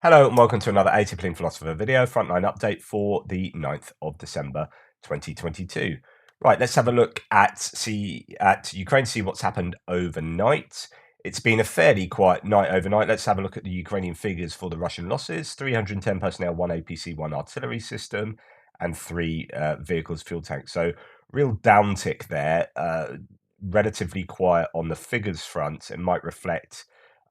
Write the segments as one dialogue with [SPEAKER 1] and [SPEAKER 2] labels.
[SPEAKER 1] Hello and welcome to another Atypical Philosopher video, frontline update for the 9th of December 2022. Right, let's have a look at Ukraine, see what's happened overnight. It's been a fairly quiet night overnight. Let's have a look at the Ukrainian figures for the Russian losses. 310 personnel, 1 APC, 1 artillery system, and 3 vehicles, fuel tanks. So real downtick there. Relatively quiet on the figures front. It might reflect,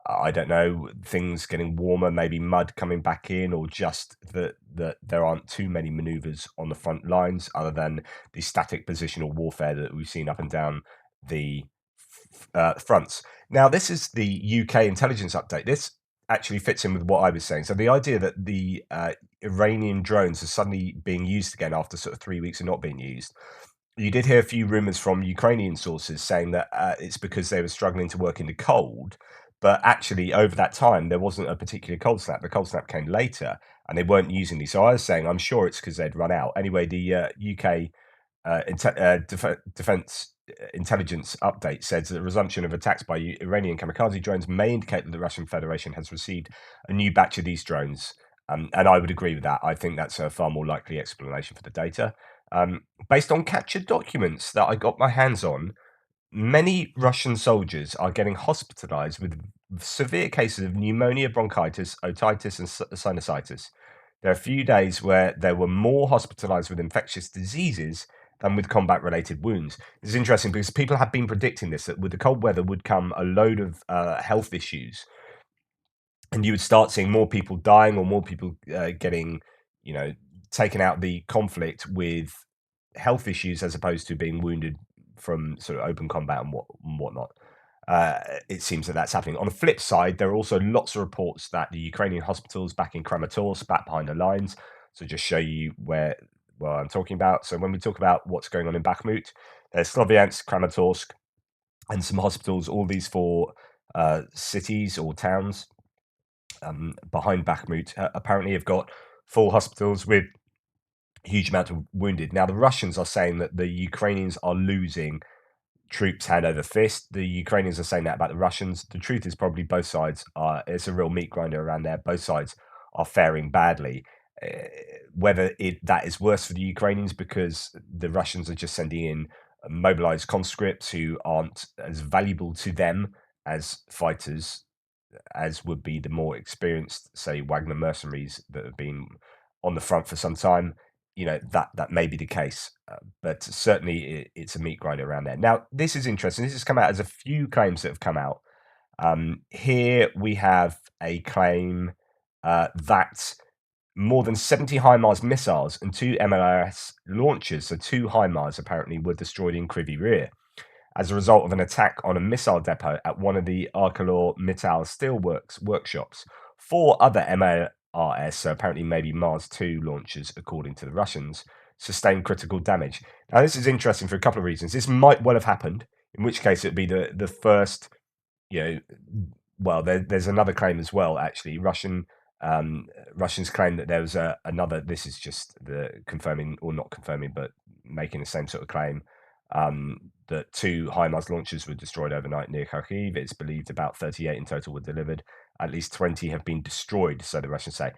[SPEAKER 1] I don't know, things getting warmer, maybe mud coming back in, or just that there aren't too many maneuvers on the front lines other than the static positional warfare that we've seen up and down the fronts. Now, this is the UK intelligence update. This actually fits in with what I was saying. So the idea that the Iranian drones are suddenly being used again after sort of 3 weeks of not being used. You did hear a few rumors from Ukrainian sources saying that it's because they were struggling to work in the cold. But actually, over that time, there wasn't a particular cold snap. The cold snap came later, and they weren't using these. So I was saying, I'm sure it's because they'd run out. Anyway, the UK Defense Intelligence update says that the resumption of attacks by Iranian kamikaze drones may indicate that the Russian Federation has received a new batch of these drones. And I would agree with that. I think that's a far more likely explanation for the data. Based on captured documents that I got my hands on, many Russian soldiers are getting hospitalized with severe cases of pneumonia, bronchitis, otitis, and sinusitis. There are a few days where there were more hospitalized with infectious diseases than with combat related wounds. This is interesting because people have been predicting this, that with the cold weather would come a load of health issues, and you would start seeing more people dying or more people getting, taken out the conflict with health issues as opposed to being wounded from sort of open combat and whatnot. It seems that that's happening. On the flip side, there are also lots of reports that the Ukrainian hospitals back in Kramatorsk, back behind the lines, so just show you where I'm talking about. So when we talk about what's going on in Bakhmut, there's Sloviansk, Kramatorsk, and some hospitals. All these four cities or towns behind Bakhmut apparently have got full hospitals with huge amount of wounded. Now, the Russians are saying that the Ukrainians are losing troops hand over fist. The Ukrainians are saying that about the Russians. The truth is probably both sides are, it's a real meat grinder around there. Both sides are faring badly. Whether that is worse for the Ukrainians because the Russians are just sending in mobilized conscripts who aren't as valuable to them as fighters as would be the more experienced, say, Wagner mercenaries that have been on the front for some time. That may be the case, but certainly it's a meat grinder around there. Now, this is interesting. This has come out as a few claims that have come out. Here we have a claim that more than 70 HIMARS missiles and 2 MLRS launchers, so 2 HIMARS apparently, were destroyed in Kryvyi Rih as a result of an attack on a missile depot at one of the ArcelorMittal steelworks workshops. 4 other MLRS, so apparently maybe Mars 2 launchers, according to the Russians, sustained critical damage. Now, this is interesting for a couple of reasons. This might well have happened, in which case it would be the first, well, there's another claim as well, actually. Russians claim that there was another, this is just the confirming, or not confirming, but making the same sort of claim, that 2 HIMARS launchers were destroyed overnight near Kharkiv. It's believed about 38 in total were delivered. At least 20 have been destroyed, so the Russians say.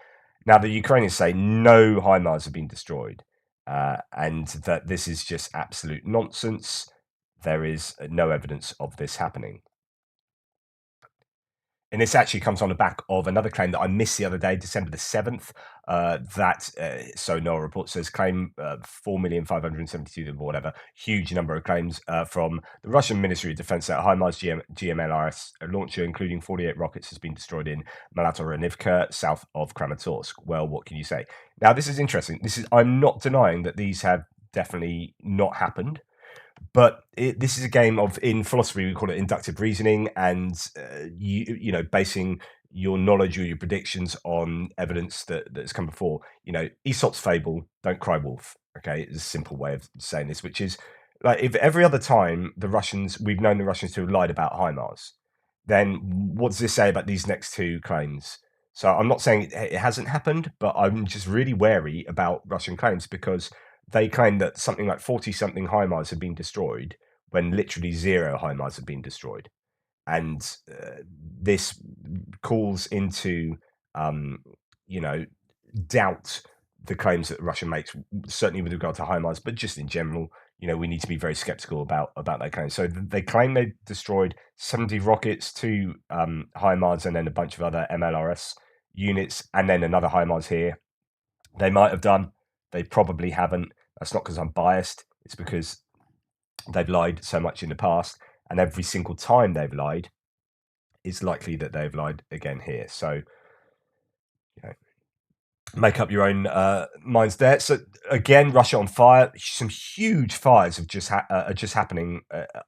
[SPEAKER 1] Now, the Ukrainians say no HIMARS have been destroyed, and that this is just absolute nonsense. There is no evidence of this happening. And this actually comes on the back of another claim that I missed the other day, December the 7th, so NOAA report says claim 4,572,000 or whatever, huge number of claims from the Russian Ministry of Defense that HIMARS GMLRS launcher, including 48 rockets, has been destroyed in Malatoranivka, south of Kramatorsk. Well, what can you say? Now, this is interesting. I'm not denying that these have definitely not happened. But this is a game of, in philosophy, we call it inductive reasoning, and basing your knowledge or your predictions on evidence that's come before. Aesop's fable, don't cry wolf. Okay, it's a simple way of saying this, which is like, if every other time we've known the Russians to have lied about HIMARS, then what does this say about these next 2 claims? So I'm not saying it hasn't happened, but I'm just really wary about Russian claims because they claim that something like 40-something HIMARS have been destroyed when literally 0 HIMARS have been destroyed. And this calls into doubt the claims that Russia makes, certainly with regard to HIMARS, but just in general, we need to be very skeptical about their claims. So they claim they destroyed 70 rockets, two HIMARS, and then a bunch of other MLRS units, and then another HIMARS here. They might have done. They probably haven't. That's not because I'm biased. It's because they've lied so much in the past, and every single time they've lied, it's likely that they've lied again here. So, make up your own minds there. So again, Russia on fire. Some huge fires are just happening.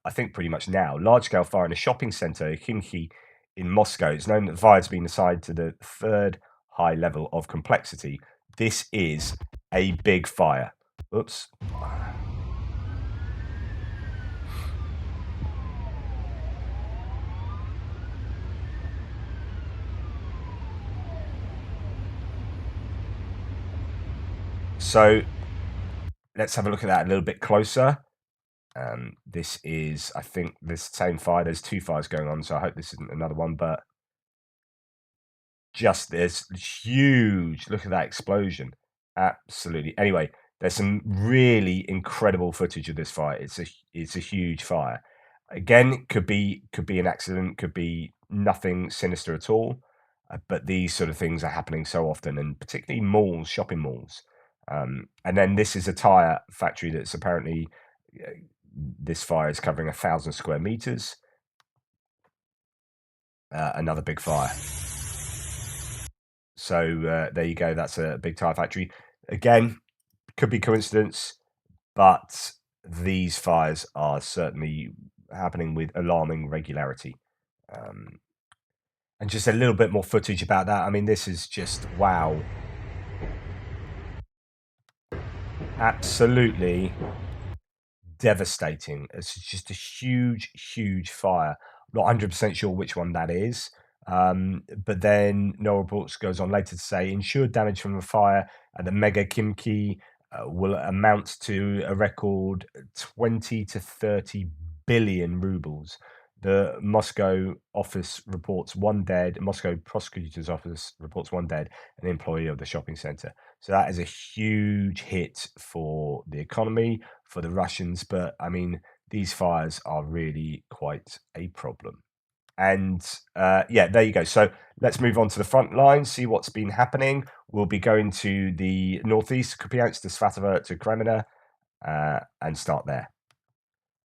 [SPEAKER 1] I think pretty much now. Large scale fire in a shopping center, Khimki, in Moscow. It's known that the fire has been assigned to the third high level of complexity. This is a big fire. Oops. So let's have a look at that a little bit closer. This is, I think, this same fire. There's two fires going on, so I hope this isn't another one. But just this huge, look at that explosion. Absolutely. Anyway, there's some really incredible footage of this fire. It's a huge fire. Again, could be an accident, could be nothing sinister at all. But these sort of things are happening so often, and particularly malls, shopping malls. And then this is a tire factory that's apparently this fire is covering 1,000 square meters. Another big fire. So there you go. That's a big tire factory. Again, could be coincidence, but these fires are certainly happening with alarming regularity. And just a little bit more footage about that. I mean, this is just, wow. Absolutely devastating. It's just a huge, huge fire. Not 100% sure which one that is. But then Noel Reports goes on later to say insured damage from the fire at the Mega Khimki will amount to a record 20 to 30 billion rubles. The Moscow office reports one dead. Moscow prosecutor's office reports one dead, an employee of the shopping center. So that is a huge hit for the economy, for the Russians. But I mean, these fires are really quite a problem. And yeah, there you go. So let's move on to the front line, see what's been happening. We'll be going to the northeast, Kupiansk to Svatova to Kreminna, and start there.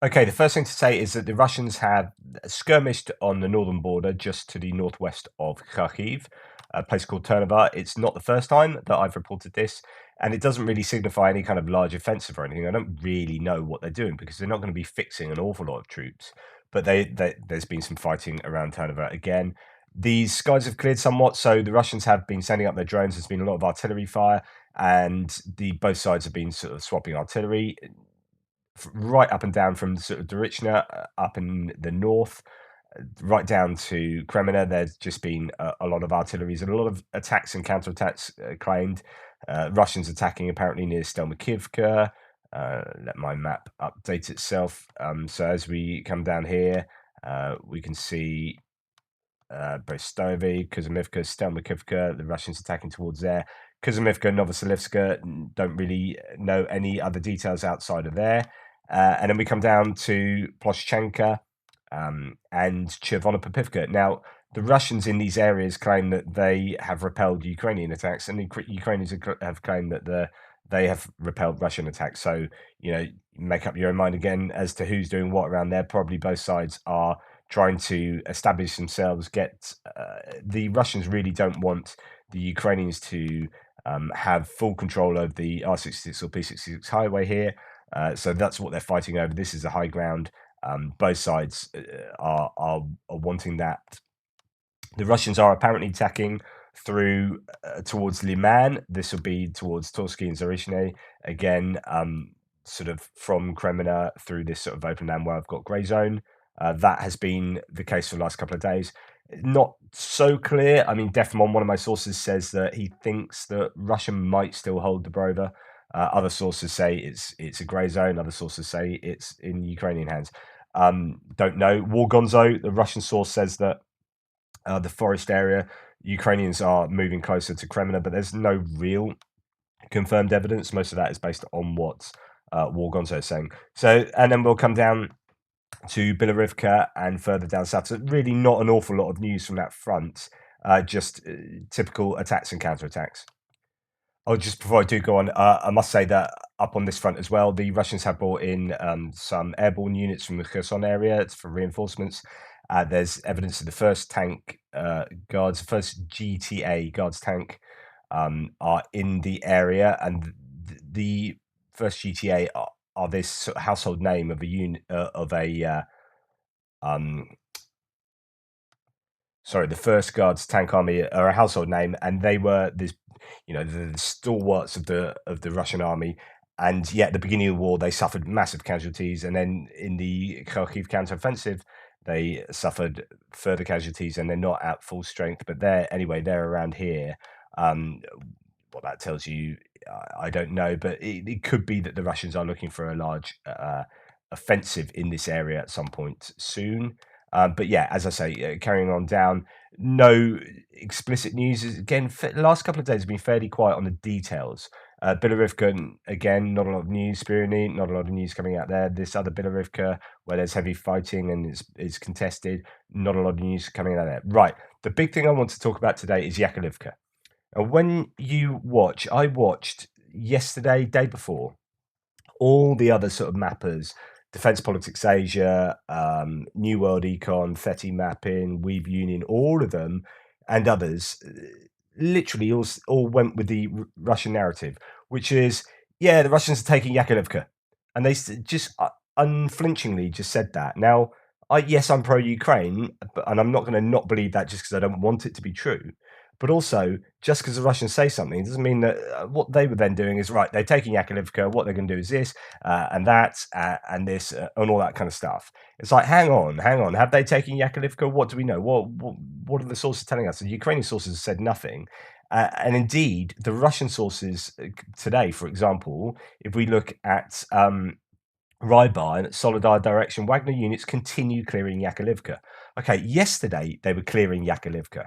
[SPEAKER 1] Okay, the first thing to say is that the Russians have skirmished on the northern border just to the northwest of Kharkiv, a place called Ternova. It's not the first time that I've reported this, and it doesn't really signify any kind of large offensive or anything. I don't really know what they're doing because they're not going to be fixing an awful lot of troops, but there's been some fighting around Ternova again. These skies have cleared somewhat, so the Russians have been sending up their drones. There's been a lot of artillery fire, and both sides have been sort of swapping artillery right up and down from sort of Dorichna up in the north, right down to Kreminna. There's just been a lot of artilleries and a lot of attacks and counterattacks claimed. Russians attacking apparently near Stelmakivka. Let my map update itself. So as we come down here, we can see Brestovi, Kuzumivka, Stelmakivka, the Russians attacking towards there. Kuzumivka, Novoselivska, don't really know any other details outside of there. And then we come down to Ploshchenka and Chervonopopivka. Now, the Russians in these areas claim that they have repelled Ukrainian attacks, and the Ukrainians have claimed that they have repelled Russian attacks. So, make up your own mind again as to who's doing what around there. Probably both sides are trying to establish themselves. The Russians really don't want the Ukrainians to have full control of the R66 or P66 highway here. So that's what they're fighting over. This is the high ground. Both sides are wanting that. The Russians are apparently attacking through towards Liman. This will be towards Torsky and Zarishne. Again, sort of from Kreminna through this sort of open land where I've got grey zone. That has been the case for the last couple of days. Not so clear. I mean, Defmon, one of my sources, says that he thinks that Russia might still hold Dobrova. Other sources say it's a grey zone. Other sources say it's in Ukrainian hands. Don't know. War Gonzo, the Russian source, says that the forest area, Ukrainians are moving closer to Kremlin, but there's no real confirmed evidence. Most of that is based on what War Gonzo is saying. So, and then we'll come down to Bilorivka and further down south. So really not an awful lot of news from that front, just typical attacks and counterattacks. Oh, just before I do go on, I must say that up on this front as well, the Russians have brought in some airborne units from the Kherson area for reinforcements. There's evidence of the first tank guards, first GTA guards tank are in the area, and the first GTA are this sort of household name of a unit um, sorry, the first Guards Tank Army are a household name, and they were this, the stalwarts of the Russian army. And yet, at the beginning of the war, they suffered massive casualties, and then in the Kharkiv counteroffensive, they suffered further casualties, and they're not at full strength. But they're around here. What that tells you, I don't know, but it could be that the Russians are looking for a large offensive in this area at some point soon. But yeah, as I say, carrying on down, no explicit news. Again, the last couple of days have been fairly quiet on the details. Bilorivka, again, not a lot of news. Spirny, not a lot of news coming out there. This other Bilorivka, where there's heavy fighting and it's contested, not a lot of news coming out there. Right, the big thing I want to talk about today is Yakovlivka. And when you watch, I watched yesterday, day before, all the other sort of mappers, Defense Politics Asia, New World Econ, FETI Mapping, Weeb Union, all of them and others literally all went with the Russian narrative, which is, yeah, the Russians are taking Yakovlivka. And they just unflinchingly just said that. Now, yes, I'm pro-Ukraine, and I'm not going to not believe that just because I don't want it to be true. But also, just because the Russians say something doesn't mean that what they were then doing is right. They're taking Yakovlivka. What they're going to do is this and that and this and all that kind of stuff. It's like, hang on. Have they taken Yakovlivka? What do we know? What are the sources telling us? The Ukrainian sources have said nothing. And indeed, the Russian sources today, for example, if we look at Rybar and Solidar direction, Wagner units continue clearing Yakovlivka. Okay, yesterday they were clearing Yakovlivka.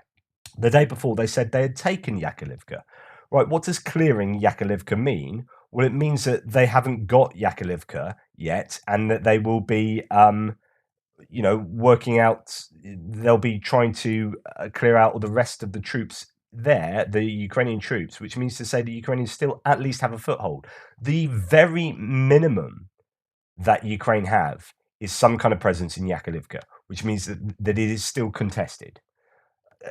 [SPEAKER 1] The day before, they said they had taken Yakovlivka. Right, what does clearing Yakovlivka mean? Well, it means that they haven't got Yakovlivka yet, and that they will be, working out. They'll be trying to clear out all the rest of the troops there, the Ukrainian troops, which means to say the Ukrainians still at least have a foothold. The very minimum that Ukraine have is some kind of presence in Yakovlivka, which means that it is still contested.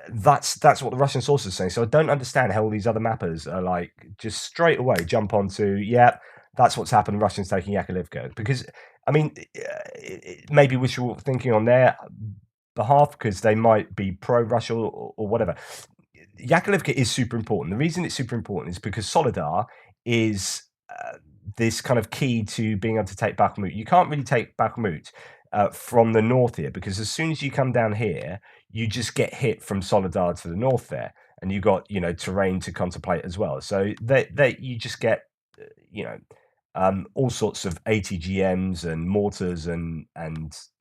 [SPEAKER 1] That's what the Russian sources are saying. So I don't understand how all these other mappers are like just straight away jump onto, yeah, that's what's happened. Russians taking Yakovlivka, because I mean, maybe wishful thinking on their behalf because they might be pro-Russia or whatever. Yakovlivka is super important. The reason it's super important is because Solidar is this kind of key to being able to take Bakhmut. You can't really take Bakhmut from the north here, because as soon as you come down here, you just get hit from Solidar to the north there, and you got terrain to contemplate as well. So that you just get all sorts of ATGMs and mortars and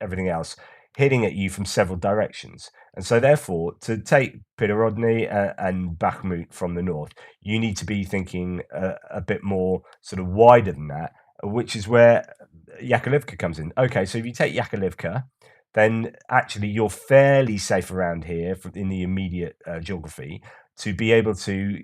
[SPEAKER 1] everything else hitting at you from several directions. And so therefore, to take Pirorodny and Bakhmut from the north, you need to be thinking a bit more sort of wider than that, which is where Yakovlivka comes in. Okay, so if you take Yakovlivka, then actually you're fairly safe around here in the immediate geography to be able to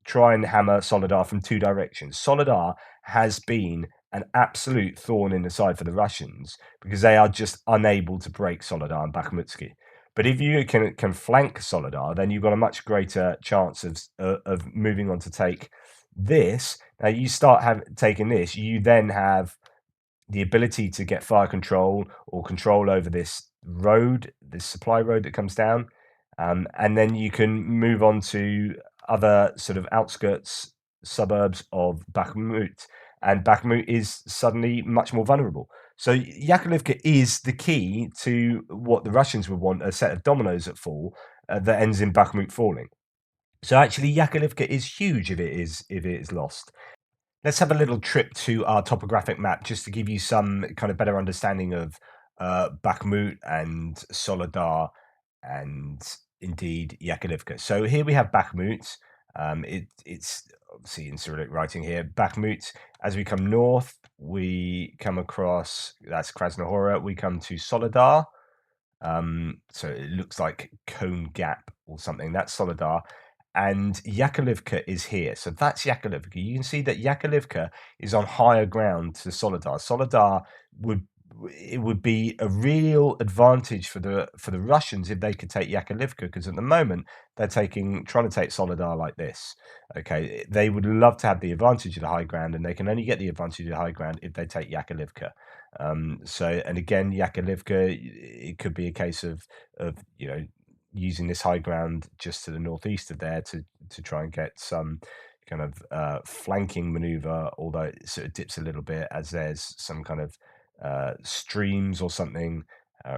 [SPEAKER 1] try and hammer Solidar from two directions. Solidar has been an absolute thorn in the side for the Russians because they are just unable to break Solidar and Bakhmutsky. But if you can flank Solidar, then you've got a much greater chance of moving on to take this. Now you start taking this, you then have the ability to get fire control or control over this road, this supply road that comes down, and then you can move on to other sort of outskirts suburbs of Bakhmut, and Bakhmut is suddenly much more vulnerable. So Yakovlivka is the key to what the Russians would want, a set of dominoes that fall that ends in Bakhmut falling. So actually, Yakovlivka is huge if it is lost. Let's have a little trip to our topographic map just to give you some kind of better understanding of Bakhmut and Solidar and indeed Yakovlivka. So here we have Bakhmut. It's obviously in Cyrillic writing here. Bakhmut. As we come north, we come across, that's Krasnohora. We come to Soledar. So it looks like Cone Gap or something. That's Soledar. And Yakovlivka is here. So that's Yakovlivka. You can see that Yakovlivka is on higher ground to Soledar. Soledar would be a real advantage for the Russians if they could take Yakovlivka, because at the moment they're trying to take Soledar like this. Okay, they would love to have the advantage of the high ground, and they can only get the advantage of the high ground if they take Yakovlivka. And again, Yakovlivka, it could be a case of using this high ground just to the northeast of there to try and get some kind of flanking maneuver, although it sort of dips a little bit as there's some kind of streams or something,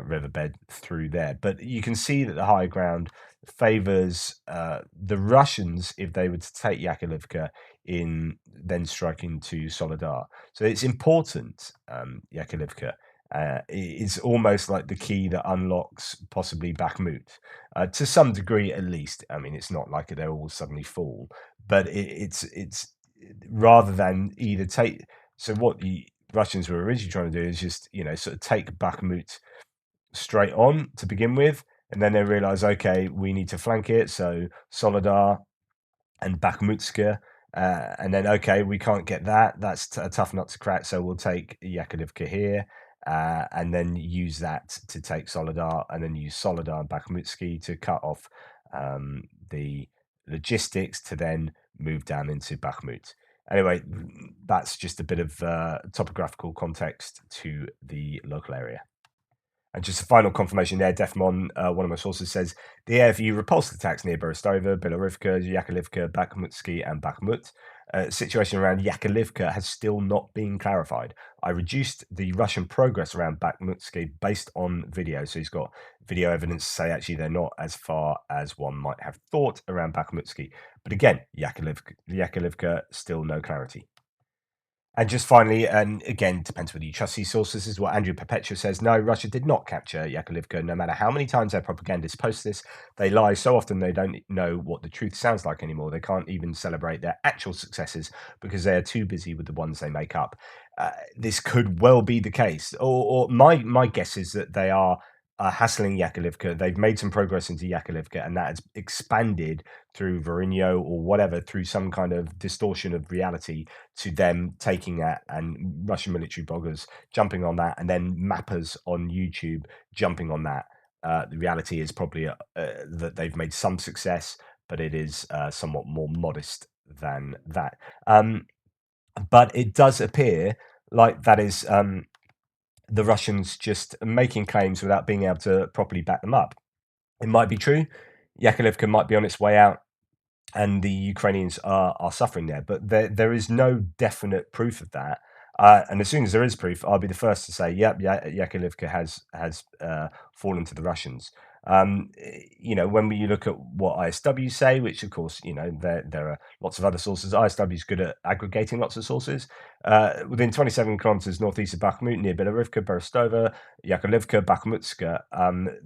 [SPEAKER 1] riverbed through there. But you can see that the high ground favors the Russians if they were to take Yakovlivka in then striking to Soledar. So it's important, Yakovlivka. It's almost like the key that unlocks possibly Bakhmut, to some degree at least. I mean, it's not like they'll all suddenly fall, but it's rather than either take. So what the Russians were originally trying to do is just sort of take Bakhmut straight on to begin with, and then they realize, okay, we need to flank it. So Soledar and Bakhmutska. And then, okay, we can't get that. That's a tough nut to crack. So we'll take Yakovlivka here, and then use that to take Soledar, and then use Soledar and Bakhmutsky to cut off the logistics to then move down into Bakhmut. Anyway, that's just a bit of topographical context to the local area. And just a final confirmation there, Defmon, one of my sources says, the AFU repulsed attacks near Berestova, Bilorivka, Yakovlivka, Bakhmutsky, and Bakhmut. Situation around Yakovlivka has still not been clarified. I reduced the Russian progress around Bakhmutsky based on video. So he's got video evidence to say actually they're not as far as one might have thought around Bakhmutsky. But again, Yakovlivka, still no clarity. And just finally, and again, depends whether you trust these sources, is what Andrew Perpetua says. No, Russia did not capture Yakovlivka. No matter how many times their propagandists post this, they lie so often they don't know what the truth sounds like anymore. They can't even celebrate their actual successes because they are too busy with the ones they make up. This could well be the case, or my guess is that they are hassling Yakovlivka. They've made some progress into Yakovlivka, and that has expanded through Voronezh or whatever, through some kind of distortion of reality, to them taking that, and Russian military bloggers jumping on that, and then mappers on YouTube jumping on that. The reality is probably that they've made some success, but it is somewhat more modest than that. But it does appear like that is the Russians just making claims without being able to properly back them up. It might be true. Yakovlivka might be on its way out, and the Ukrainians are suffering there, but there is no definite proof of that. And as soon as there is proof, I'll be the first to say, yep, Yakovlivka has fallen to the Russians. When you look at what ISW say, which of course, there are lots of other sources. ISW is good at aggregating lots of sources. Within 27 kilometers northeast of Bakhmut, near Bilorivka, Berestova, Yakovlivka, Bakhmutska,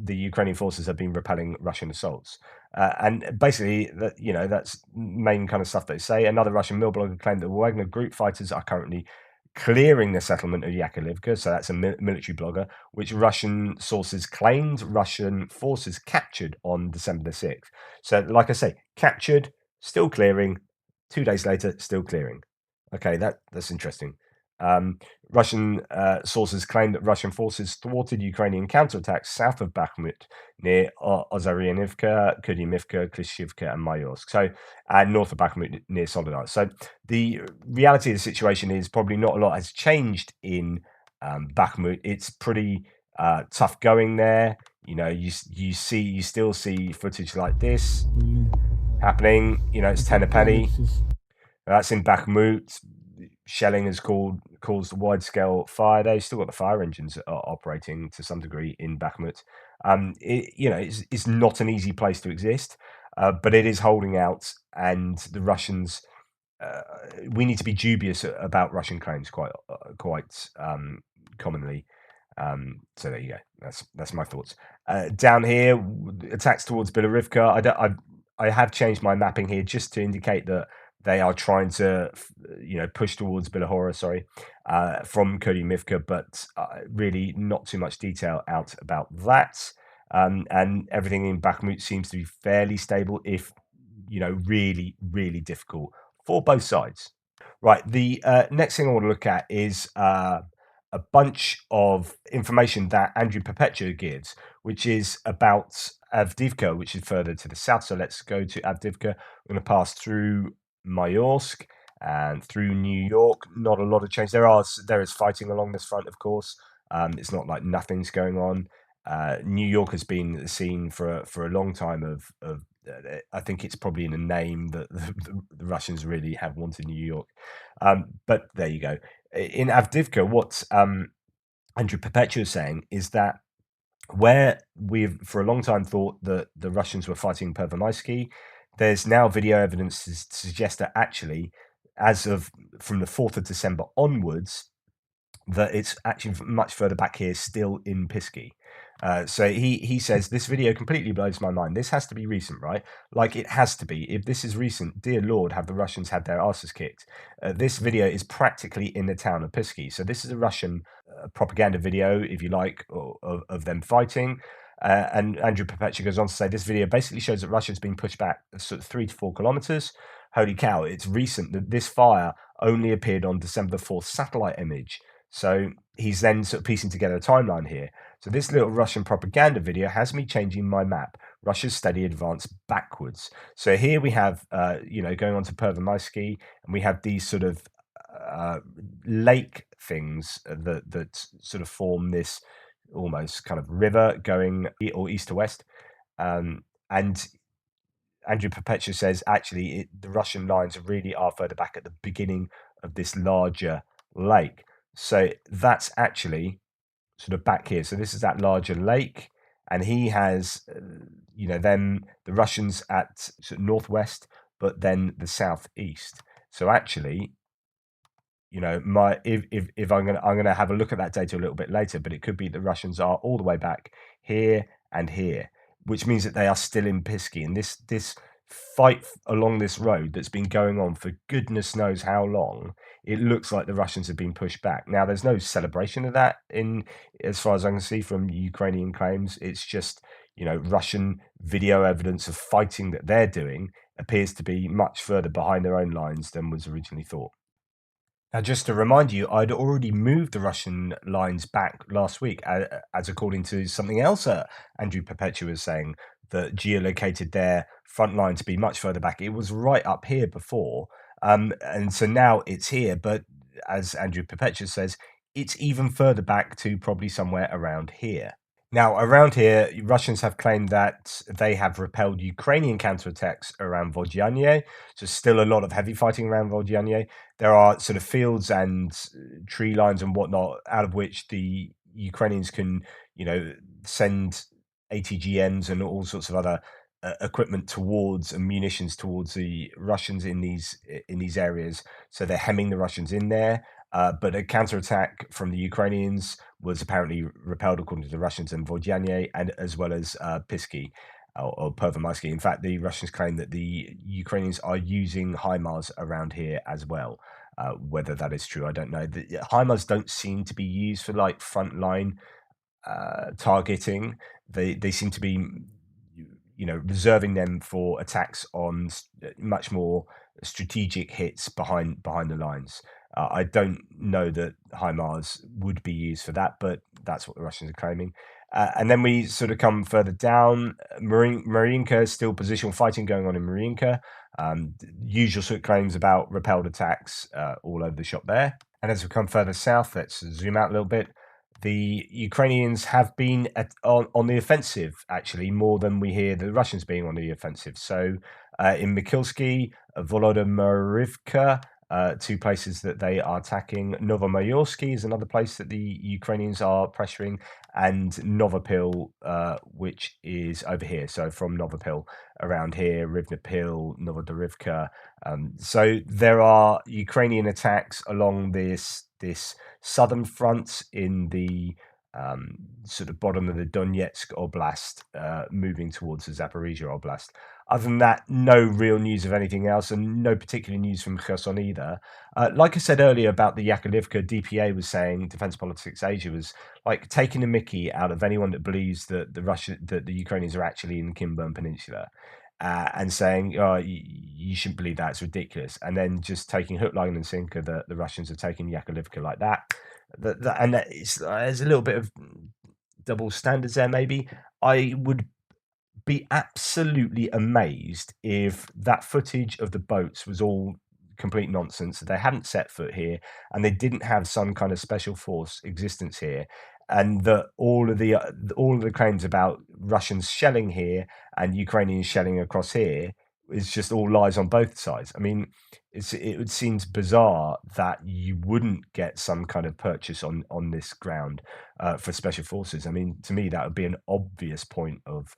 [SPEAKER 1] the Ukrainian forces have been repelling Russian assaults. And basically, that's main kind of stuff they say. Another Russian mill blogger claimed that Wagner Group fighters are currently clearing the settlement of Yakovlivka. So that's a military blogger, which Russian sources claimed Russian forces captured on December the 6th. So, like I say, captured, still clearing. 2 days later, still clearing. Okay, that's interesting. Russian sources claim that Russian forces thwarted Ukrainian counterattacks south of Bakhmut near Ozarianivka, Kudymivka, Klishivka, and Mayorsk. So, north of Bakhmut near Soledar. So, the reality of the situation is probably not a lot has changed in Bakhmut. It's pretty tough going there. You still see footage like this happening. It's 10 a penny. That's in Bakhmut. Shelling has caused wide-scale fire. They've still got the fire engines operating to some degree in Bakhmut. It's not an easy place to exist, but it is holding out. And the Russians, we need to be dubious about Russian claims quite commonly. So there you go. That's my thoughts. Down here, attacks towards Bilorivka. I have changed my mapping here just to indicate that they are trying to, push towards Bilohora. Sorry, from Kodimivka, but really not too much detail out about that. And everything in Bakhmut seems to be fairly stable, if really, really difficult for both sides. Right. The next thing I want to look at is a bunch of information that Andrew Perpetua gives, which is about Avdivka, which is further to the south. So let's go to Avdivka. We're going to pass through Mayorsk and through New York. Not a lot of change. There is fighting along this front, of course. It's not like nothing's going on. New York has been the scene for a long time of I think it's probably in a name that the Russians really have wanted New York. But there you go. In Avdivka, what Andrew Perpetua is saying is that where we've for a long time thought that the Russians were fighting Pervomaisky, there's now video evidence to suggest that actually, as of from the 4th of December onwards, that it's actually much further back here, still in Pisky. So he says, this video completely blows my mind. This has to be recent, right? Like, it has to be. If this is recent, dear Lord, have the Russians had their asses kicked. This video is practically in the town of Pisky. So this is a Russian propaganda video, if you like, of them fighting. And Andrew Perpetua goes on to say, this video basically shows that Russia's been pushed back sort of 3 to 4 kilometers. Holy cow, it's recent. That this fire only appeared on December the 4th satellite image. So he's then sort of piecing together a timeline here. So this little Russian propaganda video has me changing my map. Russia's steady advance backwards. So here we have, going on to Pervomaisky, and we have these sort of lake things that sort of form this almost kind of river going or east to west. And Andrew Perpetua says actually the Russian lines really are further back at the beginning of this larger lake. So that's actually sort of back here. So this is that larger lake, and he has, then the Russians at sort of northwest, but then the southeast. So actually, if I'm gonna have a look at that data a little bit later, but it could be the Russians are all the way back here and here, which means that they are still in Pisky, and this fight along this road that's been going on for goodness knows how long. It looks like the Russians have been pushed back. Now, there's no celebration of that as far as I can see from Ukrainian claims. It's just Russian video evidence of fighting that they're doing appears to be much further behind their own lines than was originally thought. Now, just to remind you, I'd already moved the Russian lines back last week, as according to something else Andrew Perpetua was saying, that geolocated their front line to be much further back. It was right up here before, and so now it's here. But as Andrew Perpetua says, it's even further back to probably somewhere around here. Now, around here, Russians have claimed that they have repelled Ukrainian counterattacks around Vodyane. So still a lot of heavy fighting around Vodyane. There are sort of fields and tree lines and whatnot out of which the Ukrainians can, send ATGMs and all sorts of other equipment towards and munitions towards the Russians in these areas. So they're hemming the Russians in there. But a counterattack from the Ukrainians was apparently repelled, according to the Russians, in Vodyane, and as well as Pisky or Pervomaisky. In fact, the Russians claim that the Ukrainians are using HIMARS around here as well. Whether that is true, I don't know. The HIMARS don't seem to be used for like frontline targeting. They seem to be reserving them for attacks on much more strategic hits behind the lines. I don't know that HIMARS would be used for that, but that's what the Russians are claiming. And then we sort of come further down. Mariinka is still positional fighting going on in Mariinka. Usual sort of claims about repelled attacks all over the shop there. And as we come further south, let's zoom out a little bit. The Ukrainians have been on the offensive, actually, more than we hear the Russians being on the offensive. So in Mikilsky, Volodymyrivka, 2 places that they are attacking. Novomayorsky is another place that the Ukrainians are pressuring, and Novopil, which is over here. So from Novopil around here, Rivnopil, Novodorivka. So there are Ukrainian attacks along this southern front in the sort of bottom of the Donetsk Oblast, moving towards the Zaporizhia Oblast. Other than that, no real news of anything else, and no particular news from Kherson either. Like I said earlier about the Yakovlivka, DPA was saying, Defense Politics Asia was like taking a mickey out of anyone that believes that the Ukrainians are actually in the Kinburn Peninsula. And saying, "Oh, you shouldn't believe that; it's ridiculous." And then just taking hook, line, and sinker that the Russians are taking Yakovlivka like that. There's a little bit of double standards there. Maybe I would be absolutely amazed if that footage of the boats was all complete nonsense, that they hadn't set foot here and they didn't have some kind of special force existence here, and that all of the claims about Russians shelling here and Ukrainians shelling across here is just all lies on both sides. I mean, it seems bizarre that you wouldn't get some kind of purchase on this ground for special forces. I mean, to me, that would be an obvious point of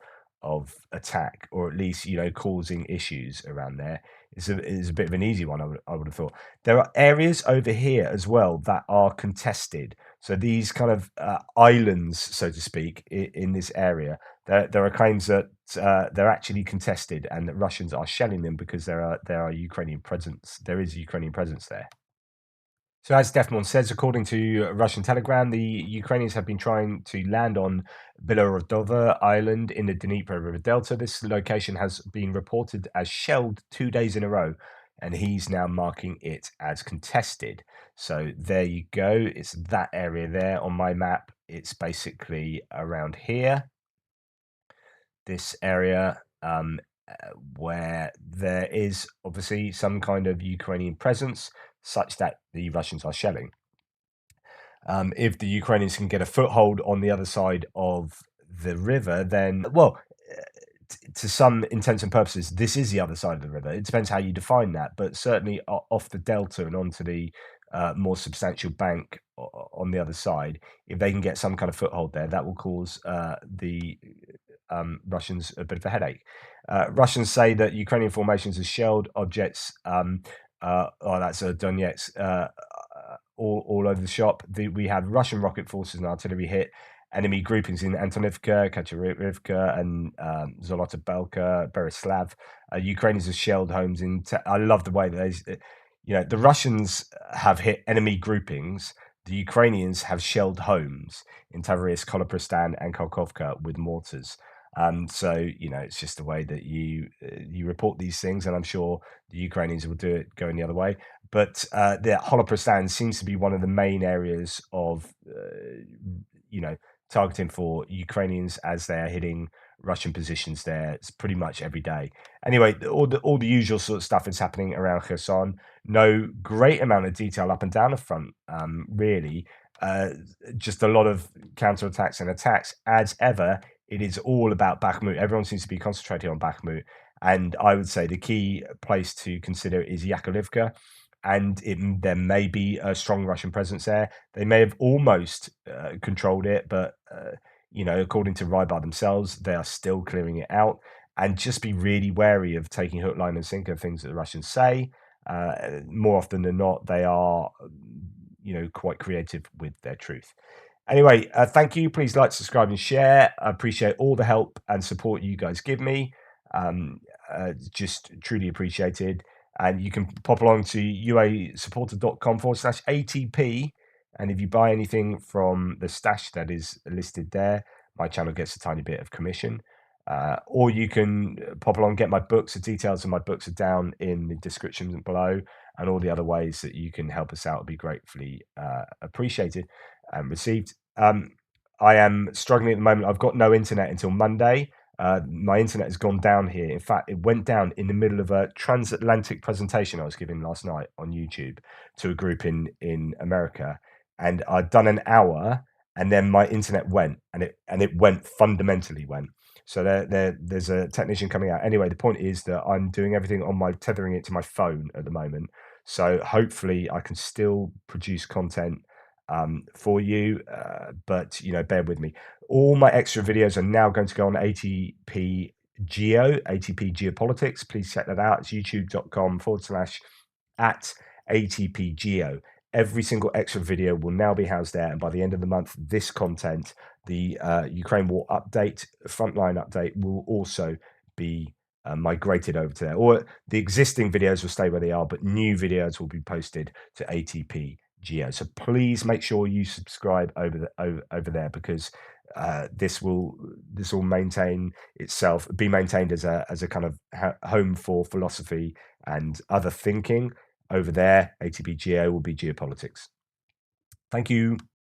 [SPEAKER 1] attack, or at least causing issues around there. Is a bit of an easy one. I would have thought there are areas over here as well that are contested. So these kind of islands, so to speak, in this area, there are claims that they're actually contested and that Russians are shelling them because there are Ukrainian presence. There is Ukrainian presence there. So, as Defmon says, according to Russian Telegram, the Ukrainians have been trying to land on Bilorodova Island in the Dnieper River Delta. This location has been reported as shelled 2 days in a row, and he's now marking it as contested. So, there you go. It's that area there on my map. It's basically around here, this area. Where there is obviously some kind of Ukrainian presence, such that the Russians are shelling. If the Ukrainians can get a foothold on the other side of the river, then, well, to some intents and purposes, this is the other side of the river. It depends how you define that, but certainly off the delta and onto the more substantial bank on the other side, if they can get some kind of foothold there, that will cause the Russians a bit of a headache. Russians say that Ukrainian formations have shelled objects. That's a Donetsk. All over the shop. We had Russian rocket forces and artillery hit enemy groupings in Antonivka, Kacharivka, and Zolota Belka, Berislav. Ukrainians have shelled homes in. I love the way that the Russians have hit enemy groupings. The Ukrainians have shelled homes in Tavris, Koloprastan, and Kharkovka with mortars. So it's just the way that you report these things, and I'm sure the Ukrainians will do it going the other way. But the Holoprastan seems to be one of the main areas of targeting for Ukrainians as they're hitting Russian positions there. It's pretty much every day. Anyway, all the usual sort of stuff is happening around Kherson. No great amount of detail up and down the front, really. Just a lot of counterattacks and attacks as ever. It is all about Bakhmut. Everyone seems to be concentrating on Bakhmut. And I would say the key place to consider is Yakovlivka. And there may be a strong Russian presence there. They may have almost controlled it, but, according to Rybar themselves, they are still clearing it out. And just be really wary of taking hook, line, and sinker things that the Russians say. More often than not, they are, quite creative with their truth. Anyway, thank you. Please like, subscribe, and share. I appreciate all the help and support you guys give me. Just truly appreciated. And you can pop along to uasupporter.com/ATP. And if you buy anything from the stash that is listed there, my channel gets a tiny bit of commission. Or you can pop along, get my books. The details of my books are down in the description below. And all the other ways that you can help us out would be gratefully appreciated and received. I am struggling at the moment. I've got no internet until Monday. My internet has gone down here. In fact, it went down in the middle of a transatlantic presentation I was giving last night on YouTube to a group in America, and I'd done an hour, and then my internet went, and it fundamentally went. So there's a technician coming out. Anyway, the point is that I'm doing everything on tethering it to my phone at the moment. So hopefully I can still produce content for you, but bear with me. All my extra videos are now going to go on ATP Geopolitics. Please check that out. It's youtube.com/@ATP Geo. every single extra video will now be housed there. And by the end of the month, this content, the Ukraine War update, frontline update, will also be migrated over to there. Or the existing videos will stay where they are, but new videos will be posted to ATP Geo. So please make sure you subscribe over there, because this will maintain itself, be maintained as a kind of home for philosophy and other thinking. Over there, ATP Geo will be geopolitics. Thank you.